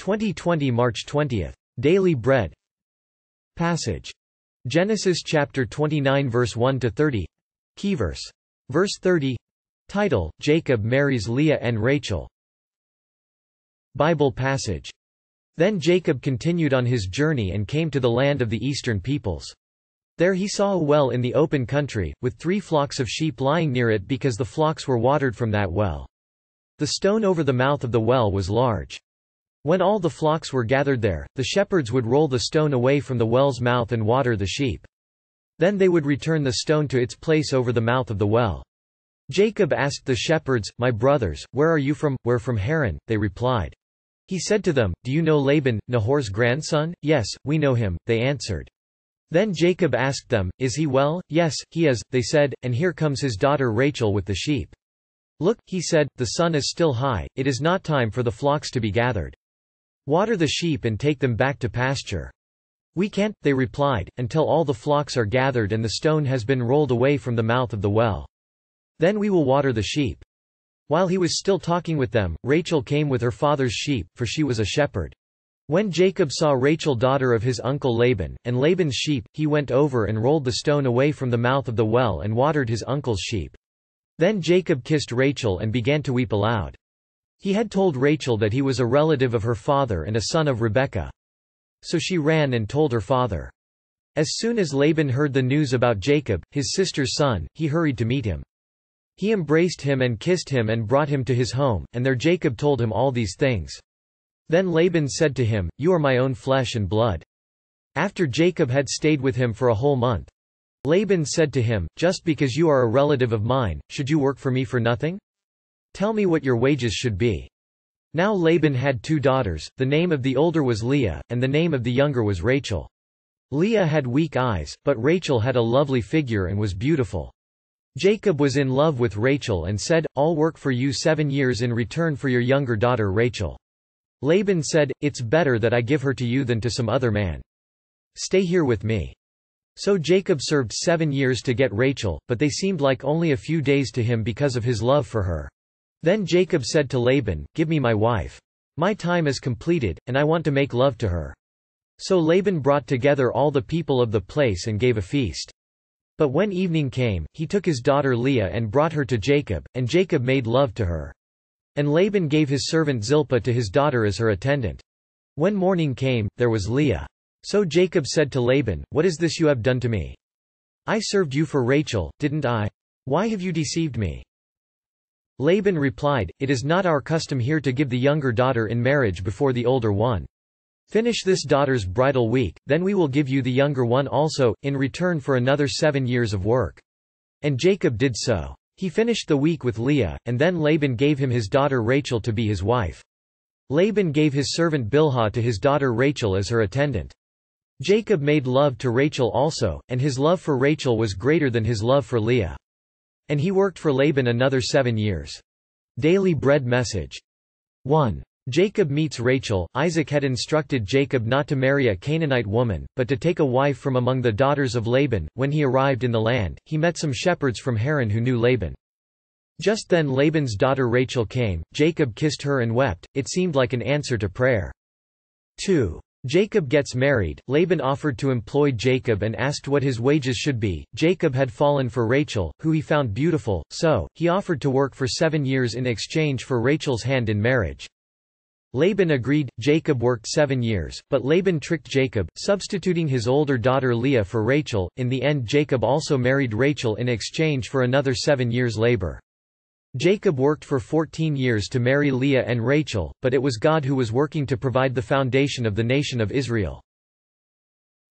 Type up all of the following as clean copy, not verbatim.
2020 March 20. Daily Bread Passage. Genesis chapter 29 verse 1 to 30. Key verse. Verse 30. Title: Jacob marries Leah and Rachel. Bible passage. Then Jacob continued on his journey and came to the land of the eastern peoples. There he saw a well in the open country, with 3 flocks of sheep lying near it because the flocks were watered from that well. The stone over the mouth of the well was large. When all the flocks were gathered there, the shepherds would roll the stone away from the well's mouth and water the sheep. Then they would return the stone to its place over the mouth of the well. Jacob asked the shepherds, "My brothers, where are you from?" "We're from Haran," they replied. He said to them, "Do you know Laban, Nahor's grandson?" "Yes, we know him," they answered. Then Jacob asked them, "Is he well?" "Yes, he is," they said, "and here comes his daughter Rachel with the sheep." "Look," he said, "the sun is still high, it is not time for the flocks to be gathered. Water the sheep and take them back to pasture." "We can't," they replied, "until all the flocks are gathered and the stone has been rolled away from the mouth of the well. Then we will water the sheep." While he was still talking with them, Rachel came with her father's sheep, for she was a shepherd. When Jacob saw Rachel, daughter of his uncle Laban, and Laban's sheep, he went over and rolled the stone away from the mouth of the well and watered his uncle's sheep. Then Jacob kissed Rachel and began to weep aloud. He had told Rachel that he was a relative of her father and a son of Rebekah. So she ran and told her father. As soon as Laban heard the news about Jacob, his sister's son, he hurried to meet him. He embraced him and kissed him and brought him to his home, and there Jacob told him all these things. Then Laban said to him, "You are my own flesh and blood." After Jacob had stayed with him for a whole month, Laban said to him, "Just because you are a relative of mine, should you work for me for nothing? Tell me what your wages should be." Now Laban had 2 daughters, the name of the older was Leah, and the name of the younger was Rachel. Leah had weak eyes, but Rachel had a lovely figure and was beautiful. Jacob was in love with Rachel and said, "I'll work for you 7 years in return for your younger daughter Rachel." Laban said, "It's better that I give her to you than to some other man. Stay here with me." So Jacob served 7 years to get Rachel, but they seemed like only a few days to him because of his love for her. Then Jacob said to Laban, "Give me my wife. My time is completed, and I want to make love to her." So Laban brought together all the people of the place and gave a feast. But when evening came, he took his daughter Leah and brought her to Jacob, and Jacob made love to her. And Laban gave his servant Zilpah to his daughter as her attendant. When morning came, there was Leah. So Jacob said to Laban, "What is this you have done to me? I served you for Rachel, didn't I? Why have you deceived me?" Laban replied, "It is not our custom here to give the younger daughter in marriage before the older one. Finish this daughter's bridal week, then we will give you the younger one also, in return for another 7 years of work." And Jacob did so. He finished the week with Leah, and then Laban gave him his daughter Rachel to be his wife. Laban gave his servant Bilhah to his daughter Rachel as her attendant. Jacob made love to Rachel also, and his love for Rachel was greater than his love for Leah. And he worked for Laban another 7 years. Daily Bread Message. 1. Jacob meets Rachel. Isaac had instructed Jacob not to marry a Canaanite woman, but to take a wife from among the daughters of Laban. When he arrived in the land, he met some shepherds from Haran who knew Laban. Just then Laban's daughter Rachel came. Jacob kissed her and wept. It seemed like an answer to prayer. 2. Jacob gets married. Laban offered to employ Jacob and asked what his wages should be. Jacob had fallen for Rachel, who he found beautiful, so he offered to work for 7 years in exchange for Rachel's hand in marriage. Laban agreed. Jacob worked 7 years, but Laban tricked Jacob, substituting his older daughter Leah for Rachel. In the end Jacob also married Rachel in exchange for another 7 years' labor. Jacob worked for 14 years to marry Leah and Rachel, but it was God who was working to provide the foundation of the nation of Israel.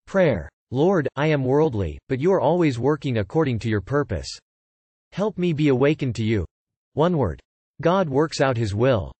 Prayer. Lord, I am worldly, but you are always working according to your purpose. Help me be awakened to you. One word. God works out his will.